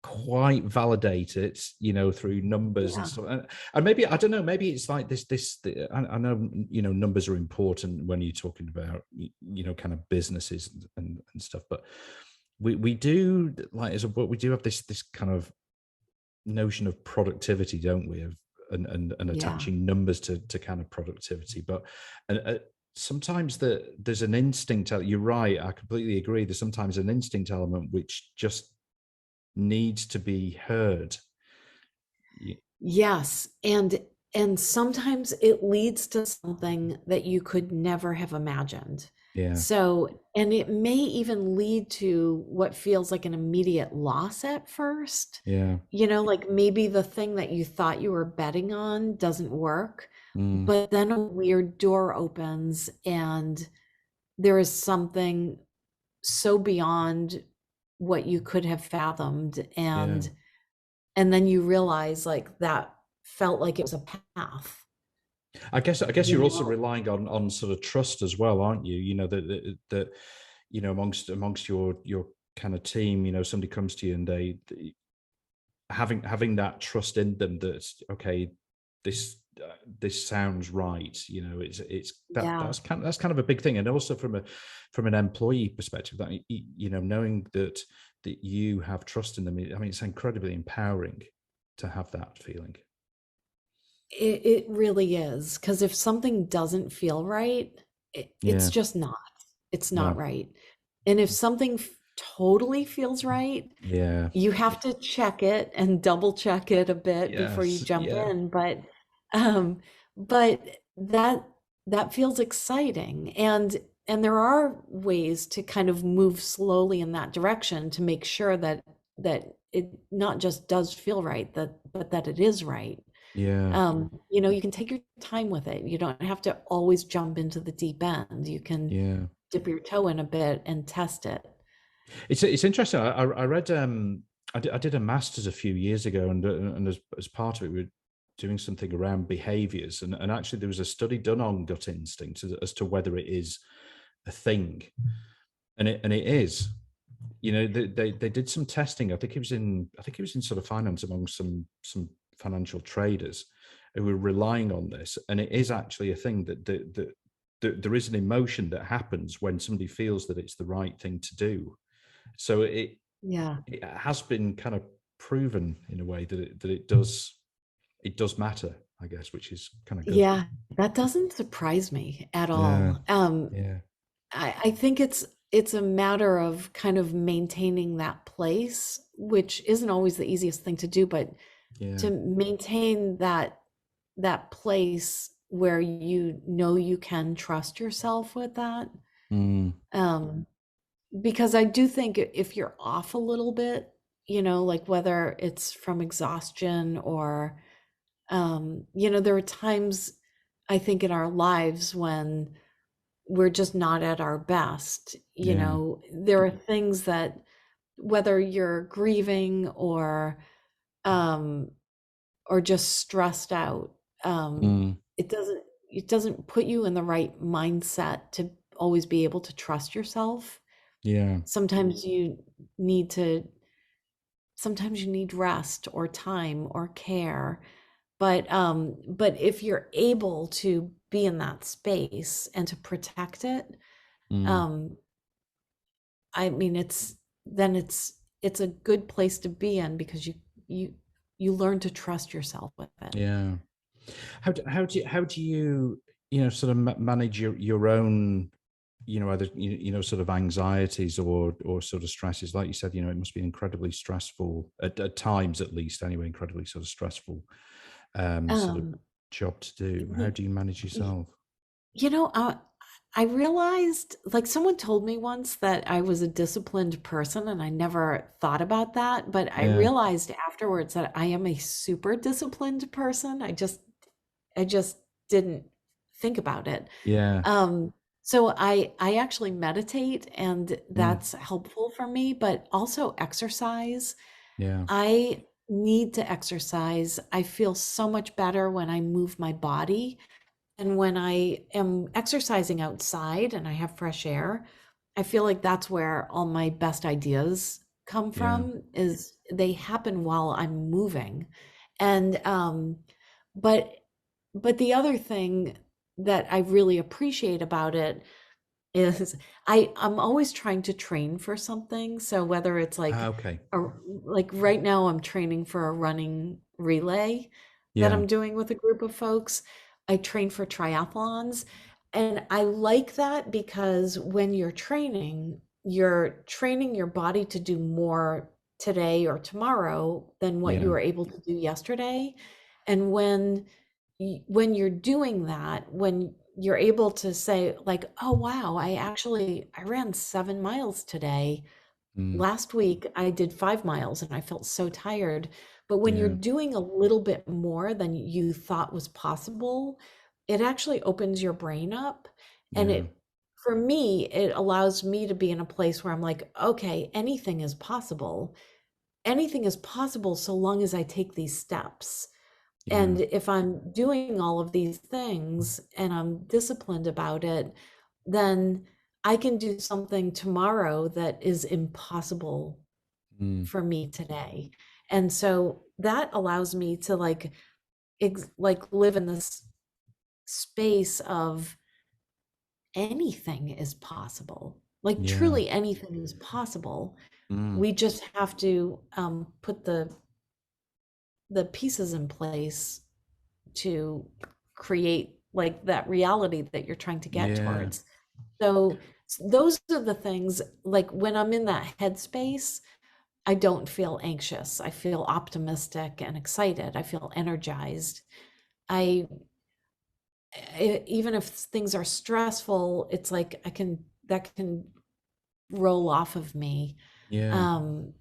S1: quite validate it, you know, through numbers and
S2: yeah,
S1: stuff. And maybe, I don't know, maybe it's like I know, you know, numbers are important when you're talking about, you know, kind of businesses and stuff, but we do, like, as a, we do have this kind of notion of productivity, don't we, of and
S2: yeah.
S1: attaching numbers to kind of productivity. But sometimes there's an instinct. You're right, I completely agree, there's sometimes an instinct element which just needs to be heard.
S2: Yes, and sometimes it leads to something that you could never have imagined.
S1: Yeah,
S2: So, and it may even lead to what feels like an immediate loss at first.
S1: yeah,
S2: You know, like maybe the thing that you thought you were betting on doesn't work,
S1: mm,
S2: but then a weird door opens and there is something so beyond what you could have fathomed,
S1: yeah.
S2: and then you realize like that felt like it was a path,
S1: I guess
S2: you
S1: you're also
S2: know?
S1: relying on sort of trust as well, aren't you? You know, that you know, amongst your kind of team, you know, somebody comes to you and they having that trust in them that, okay, this this sounds right. You know, it's
S2: Yeah.
S1: that's kind of a big thing. And also from an employee perspective, that, you know, knowing that you have trust in them, I mean, it's incredibly empowering to have that feeling.
S2: It really is, because if something doesn't feel right, it's
S1: Yeah.
S2: just not. It's not
S1: No.
S2: right. And if something totally feels right,
S1: Yeah.
S2: you have to check it and double check it a bit before you
S1: Yes.
S2: jump
S1: Yeah.
S2: in. Um, but that feels exciting. And there are ways to kind of move slowly in that direction to make sure that it not just does feel right, but that it is right.
S1: Yeah.
S2: You know, you can take your time with it. You don't have to always jump into the deep end. You can
S1: Yeah.
S2: dip your toe in a bit and test it.
S1: It's interesting. I read I did a master's a few years ago, and as part of it, we were doing something around behaviors, and actually there was a study done on gut instinct as to whether it is a thing, and it is. You know, they did some testing. I think it was in sort of finance, among some financial traders who were relying on this, and it is actually a thing that there is an emotion that happens when somebody feels that it's the right thing to do. So
S2: Yeah.
S1: it has been kind of proven in a way that it does matter, I guess, which is kind of good.
S2: Yeah, that doesn't surprise me at
S1: Yeah,
S2: all.
S1: yeah,
S2: I think it's a matter of kind of maintaining that place, which isn't always the easiest thing to do, but
S1: yeah,
S2: to maintain that place where you know you can trust yourself with that.
S1: mm,
S2: Um, because I do think if you're off a little bit, you know, like whether it's from exhaustion or you know, there are times I think in our lives when we're just not at our best. You
S1: yeah,
S2: know, there are things that whether you're grieving um or just stressed out,
S1: mm,
S2: it doesn't put you in the right mindset to always be able to trust yourself.
S1: yeah,
S2: Sometimes you need to sometimes you need rest or time or care. But if you're able to be in that space and to protect it,
S1: mm,
S2: um, I mean, then it's a good place to be in because you you learn to trust yourself with it.
S1: yeah. How do you, you know, sort of manage your own, you know, either, you know, sort of anxieties or sort of stresses? Like you said, you know, it must be incredibly stressful at times, at least anyway, incredibly sort of stressful sort of
S2: Um,
S1: job to do. How
S2: y-
S1: do you manage
S2: y-
S1: yourself?
S2: you know, I realized, like someone told me once that I was a disciplined person, and I never thought about that, but I
S1: Yeah,
S2: realized afterwards that I am a super disciplined person. I just didn't think about it.
S1: yeah,
S2: So I actually meditate, and
S1: mm,
S2: that's helpful for me, but also exercise.
S1: yeah,
S2: I need to exercise. I feel so much better when I move my body. And when I am exercising outside and I have fresh air, I feel like that's where all my best ideas come
S1: yeah.
S2: from, is they happen while I'm moving. And but but the other thing that I really appreciate about it is I'm always trying to train for something. So whether it's
S1: Ah,
S2: like
S1: okay.
S2: a like right now I'm training for a running relay that
S1: Yeah,
S2: I'm doing with a group of folks. I train for triathlons, and I like that because when you're training your body to do more today or tomorrow than what you
S1: yeah,
S2: were able to do yesterday. And when you're doing that, when you're able to say like, oh wow, I ran 7 miles today.
S1: mm,
S2: Last week I did 5 miles and I felt so tired. But when you're
S1: yeah,
S2: doing a little bit more than you thought was possible, it actually opens your brain up. And
S1: yeah,
S2: for me, it allows me to be in a place where I'm like, okay, anything is possible. Anything is possible so long as I take these steps.
S1: yeah.
S2: And if I'm doing all of these things and I'm disciplined about it, then I can do something tomorrow that is impossible
S1: Mm,
S2: for me today. And so that allows me to like live in this space of anything is possible. Like
S1: yeah,
S2: truly anything is possible.
S1: mm,
S2: We just have to put the pieces in place to create like that reality that you're trying to get
S1: yeah.
S2: towards. So those are the things, like when I'm in that headspace, I don't feel anxious. I feel optimistic and excited. I feel energized. I even if things are stressful, it's like that can roll off of me.
S1: Yeah.
S2: Um,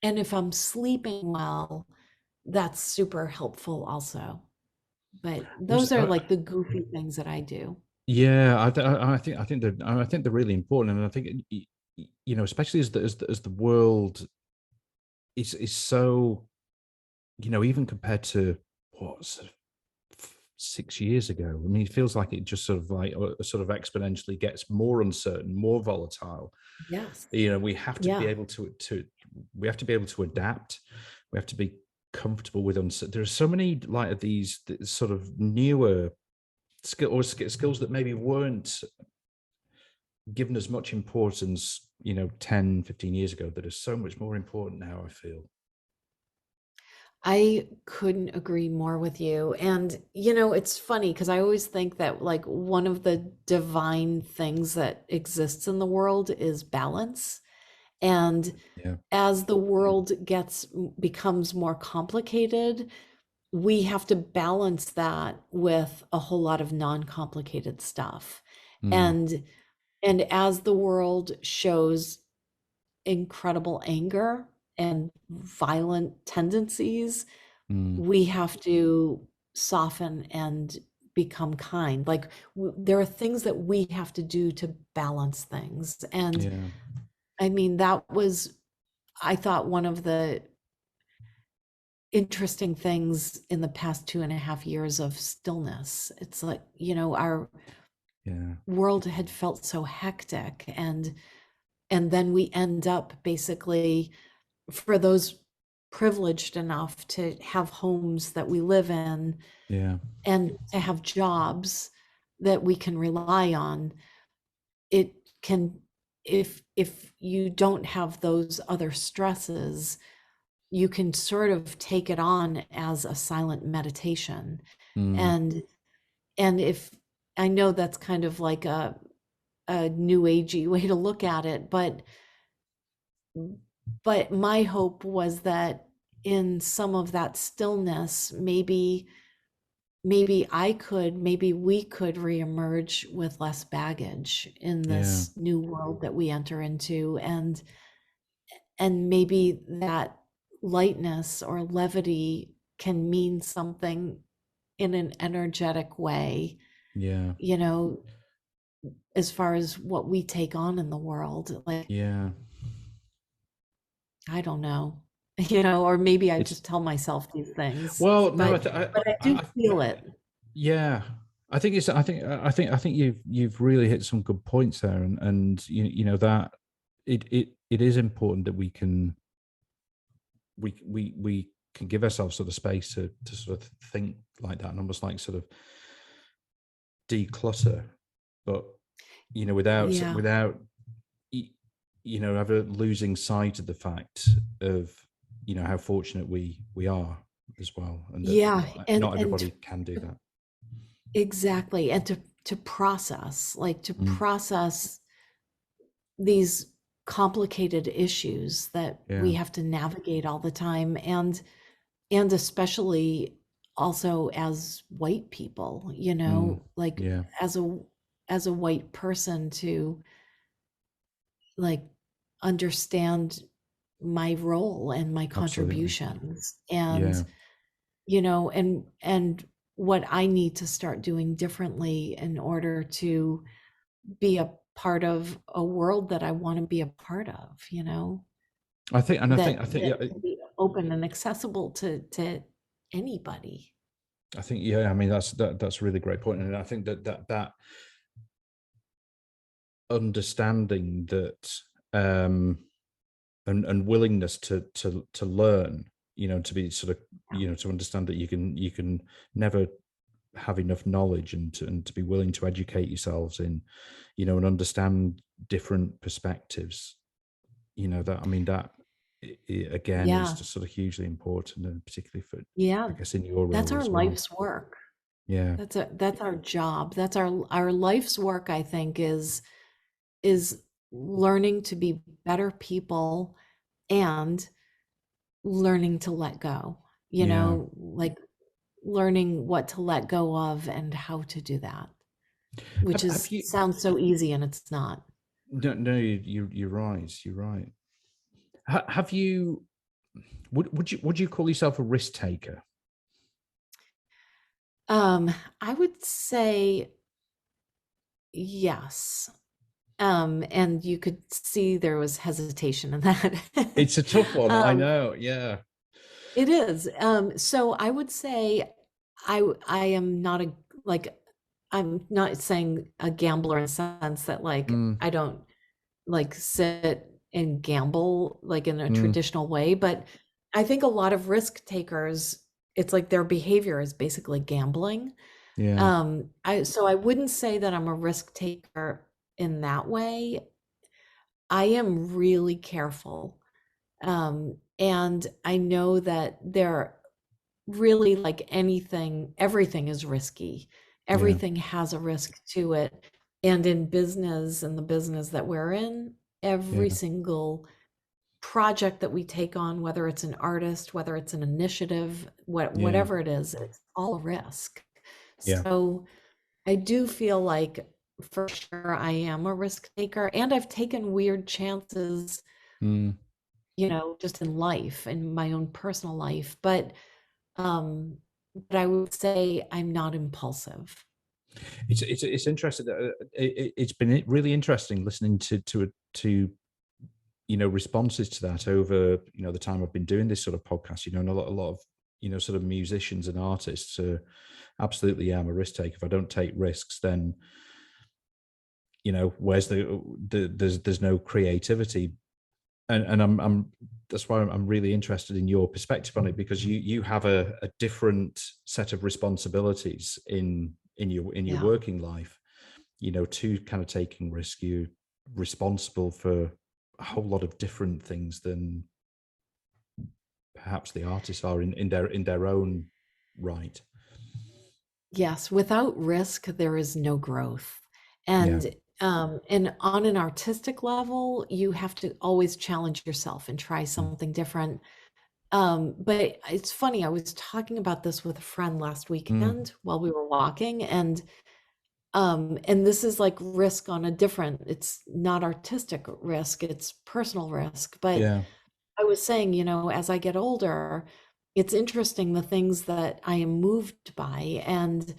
S2: and if I'm sleeping well, that's super helpful also. But
S1: Was
S2: those are like the goofy things that I do.
S1: yeah, I think they're really important, and I think especially as the world is so even compared to what sort of 6 years ago. I mean, it feels like it just sort of like sort of exponentially gets more uncertain, more volatile.
S2: Yes.
S1: We have to be
S2: Yeah.
S1: able to we have to be able to adapt. We have to be comfortable with uncertainty. There are so many like of these sort of newer skills that maybe weren't given as much importance 10, 15 years ago, that are so much more important now, I feel.
S2: I couldn't agree more with you. And, it's funny because I always think that like one of the divine things that exists in the world is balance. And
S1: Yeah.
S2: as the world becomes more complicated, we have to balance that with a whole lot of non-complicated stuff.
S1: Mm,
S2: And and as the world shows incredible anger and violent tendencies,
S1: mm,
S2: we have to soften and become kind. Like there are things that we have to do to balance things. And
S1: yeah.
S2: I mean, that was, I thought, one of the interesting things in the past 2.5 years of stillness. It's like, our
S1: Yeah.
S2: world had felt so hectic, and then we end up basically, for those privileged enough to have homes that we live in
S1: Yeah.
S2: and to have jobs that we can rely on, it can, if you don't have those other stresses, you can sort of take it on as a silent meditation.
S1: Mm,
S2: and and if I know that's kind of like a new agey way to look at it, but my hope was that in some of that stillness, maybe maybe we could reemerge with less baggage in
S1: Yeah.
S2: this new world that we enter into, and maybe that lightness or levity can mean something in an energetic way,
S1: Yeah.
S2: you know, as far as what we take on in the world. Like,
S1: Yeah.
S2: I don't know, or maybe I
S1: It's
S2: just tell myself these things,
S1: well, no,
S2: but I do feel it.
S1: yeah. I think it's. I think you've really hit some good points there, and that it is important that we can give ourselves sort of space to sort of think like that, and almost like sort of declutter, but
S2: Yeah.
S1: without ever losing sight of the fact of how fortunate we are as well, and that
S2: Yeah.
S1: not
S2: And
S1: everybody can do that.
S2: exactly. And to process, like to
S1: Mm,
S2: process these complicated issues that
S1: yeah.
S2: we have to navigate all the time, and especially also as white people,
S1: Mm,
S2: like
S1: yeah.
S2: as a white person, to like understand my role and my
S1: Absolutely.
S2: contributions,
S1: Yeah.
S2: and what I need to start doing differently in order to be a part of a world that I want to be a part of, that
S1: Yeah,
S2: can be open and accessible to anybody.
S1: I think, yeah, I mean, that's a really great point, and I think that understanding that, and willingness to learn, to be sort of,
S2: Yeah.
S1: to understand that you can never have enough knowledge, and to be willing to educate yourselves in, and understand different perspectives. That, I mean, that again is
S2: Yeah.
S1: just sort of hugely important, and particularly for,
S2: Yeah.
S1: I guess, in your
S2: That's
S1: role
S2: our
S1: as well.
S2: life's work.
S1: Yeah.
S2: That's our job. That's our life's work, I think, is learning to be better people and learning to let go,
S1: Yeah.
S2: like learning what to let go of and how to do that, which
S1: Have
S2: is
S1: you?
S2: sounds so easy and it's not.
S1: No, no, you're right. You're right. Have you? Would you call yourself a risk taker?
S2: I would say yes. And you could see there was hesitation in that.
S1: It's a tough one. I
S2: um,
S1: know. Yeah.
S2: it is. So I would say I am not like I'm not saying a gambler in the sense that like
S1: Mm,
S2: I don't like sit and gamble like in a
S1: mm,
S2: traditional way, but I think a lot of risk takers, it's like their behavior is basically gambling.
S1: yeah.
S2: So I wouldn't say that I'm a risk taker in that way. I am really careful. And I know that there really, like anything, everything is risky.
S1: Yeah.
S2: Everything has a risk to it. And in business, and the business that we're in, every
S1: Yeah.
S2: single project that we take on, whether it's an artist, whether it's an initiative,
S1: Yeah.
S2: whatever it is, it's all a risk.
S1: Yeah.
S2: So I do feel like for sure I am a risk taker, and I've taken weird chances,
S1: Mm.
S2: just in life, in my own personal life. Um, but I would say I'm not impulsive.
S1: It's interesting that it's been really interesting listening to responses to that over the time I've been doing this sort of podcast. And a lot of sort of musicians and artists absolutely, yeah, I'm a risk taker. If I don't take risks, then where's there's no creativity. And I'm that's why I'm really interested in your perspective on it, because you have a different set of responsibilities in your
S2: Yeah.
S1: working life, to kind of taking risk. You're responsible for a whole lot of different things than perhaps the artists are in their own right.
S2: Yes, without risk, there is no growth.
S1: Yeah.
S2: And on an artistic level, you have to always challenge yourself and try
S1: Mm.
S2: something different. But it's funny, I was talking about this with a friend last weekend while we were walking, and this is like risk on a different, it's not artistic risk, it's personal risk. But
S1: Yeah.
S2: I was saying, as I get older, it's interesting the things that I am moved by, and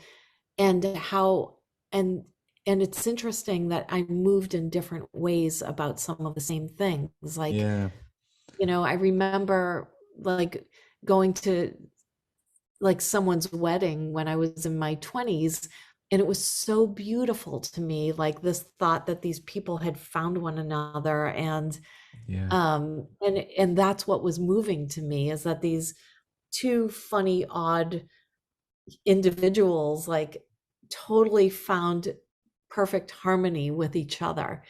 S2: how and and it's interesting that I'm moved in different ways about some of the same things. Like,
S1: Yeah.
S2: I remember like going to like someone's wedding when I was in my 20s, and it was so beautiful to me, like this thought that these people had found one another.
S1: Yeah.
S2: And that's what was moving to me, is that these two funny, odd individuals like totally found perfect harmony with each other.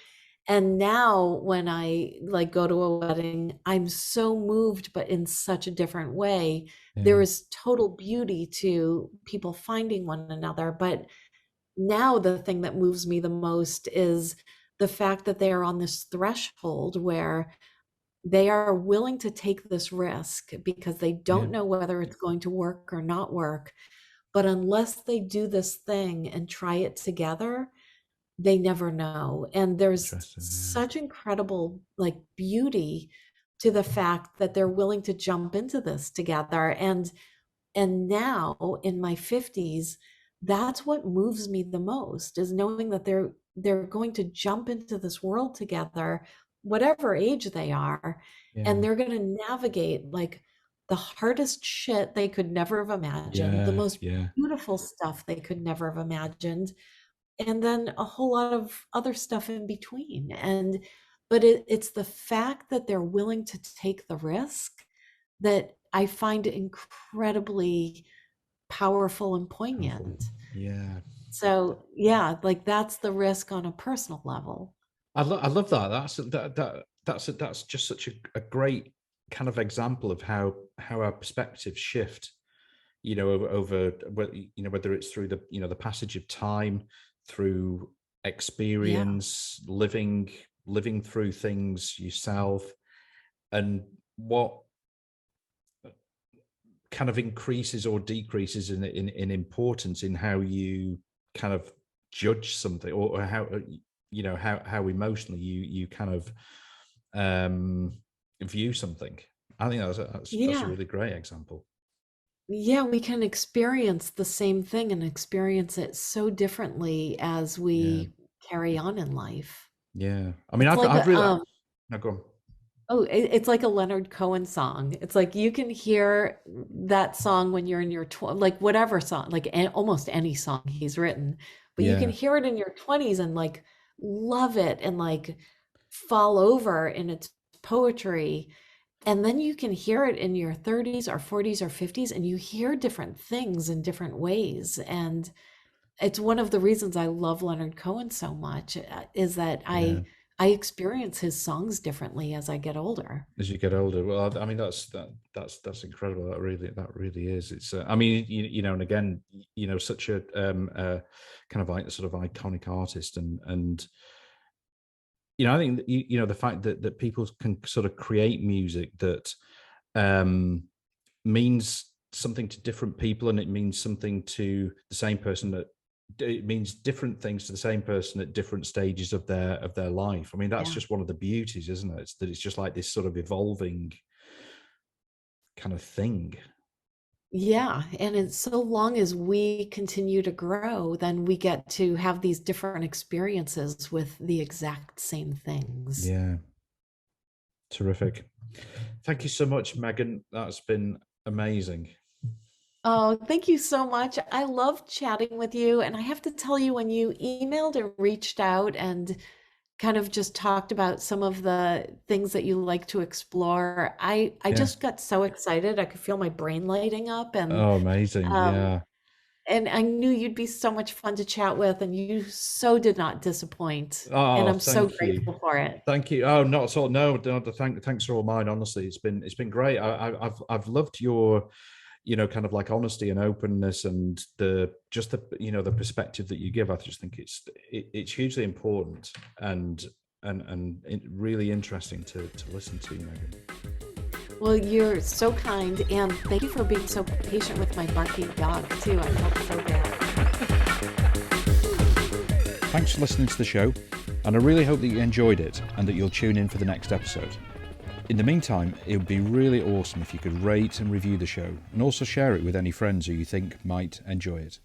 S2: And now when I like go to a wedding, I'm so moved, but in such a different way. There
S1: Yeah.
S2: is total beauty to people finding one another. But now the thing that moves me the most is the fact that they are on this threshold where they are willing to take this risk because they
S1: Yeah.
S2: don't know whether it's going to work or not work. But unless they do this thing and try it together, they never know. And there's
S1: Interesting. Yeah.
S2: such incredible like beauty to the fact that they're willing to jump into this together. And now in my 50s, that's what moves me the most, is knowing that they're going to jump into this world together, whatever age they are, and
S1: Yeah.
S2: they're going to navigate like the hardest shit they could never have imagined, the
S1: Yeah.
S2: most
S1: Yeah.
S2: beautiful stuff they could never have imagined, and then a whole lot of other stuff in between. And but it's the fact that they're willing to take the risk that I find incredibly powerful and
S1: Powerful.
S2: poignant.
S1: Yeah.
S2: So yeah, like that's the risk on a personal level.
S1: I love that. That's just such a great kind of example of how our perspectives shift. Over whether it's through the passage of time, through
S2: Yeah.
S1: experience, living through things yourself, and what kind of increases or decreases in importance in how you kind of judge something, or how how emotionally you kind of view something. I think that's a
S2: Yeah.
S1: really great example.
S2: Yeah, we can experience the same thing and experience it so differently as
S1: Yeah.
S2: we carry on in life.
S1: Yeah. I mean,
S2: It's like
S1: I've
S2: a
S1: really, no, go on.
S2: oh, it's like a Leonard Cohen song. It's like you can hear that song when you're in your like whatever song, like almost any song he's written, but you can
S1: Yeah.
S2: hear it in your 20s and like love it and like fall over in its poetry. And then you can hear it in your 30s or 40s or 50s, and you hear different things in different ways. And it's one of the reasons I love Leonard Cohen so much, is that
S1: Yeah.
S2: I experience his songs differently as I get older.
S1: As you get older, well, I mean, that's incredible. That really is. It's, I mean, and again, such a kind of like a sort of iconic artist, and I think that, the fact that people can sort of create music that means something to different people, and it means something to the same person, that it means different things to the same person at different stages of their life. I mean, that's
S2: Yeah.
S1: just one of the beauties, isn't it? It's that it's just like this sort of evolving kind of thing.
S2: Yeah, and it's so long as we continue to grow, then we get to have these different experiences with the exact same things.
S1: Yeah. Terrific. Thank you so much, Megan. That's been amazing.
S2: Oh, thank you so much. I love chatting with you. And I have to tell you, when you emailed and reached out and kind of just talked about some of the things that you like to explore, I
S1: Yeah.
S2: just got so excited. I could feel my brain lighting up,
S1: Oh, amazing.
S2: um,
S1: Yeah.
S2: and I knew you'd be so much fun to chat with, and you so did not disappoint. And
S1: Oh,
S2: I'm so
S1: thank you.
S2: grateful for it.
S1: Thank you. Oh, not at all. No, no. Thanks are all mine. Honestly, it's been great. I've loved your, kind of like honesty and openness, and the perspective that you give. I just think it's hugely important, and really interesting to listen to, Megan.
S2: Well, you're so kind, and thank you for being so patient with my barking dog, too. I felt so bad.
S3: Thanks for listening to the show, and I really hope that you enjoyed it and that you'll tune in for the next episode. In the meantime, it would be really awesome if you could rate and review the show, and also share it with any friends who you think might enjoy it.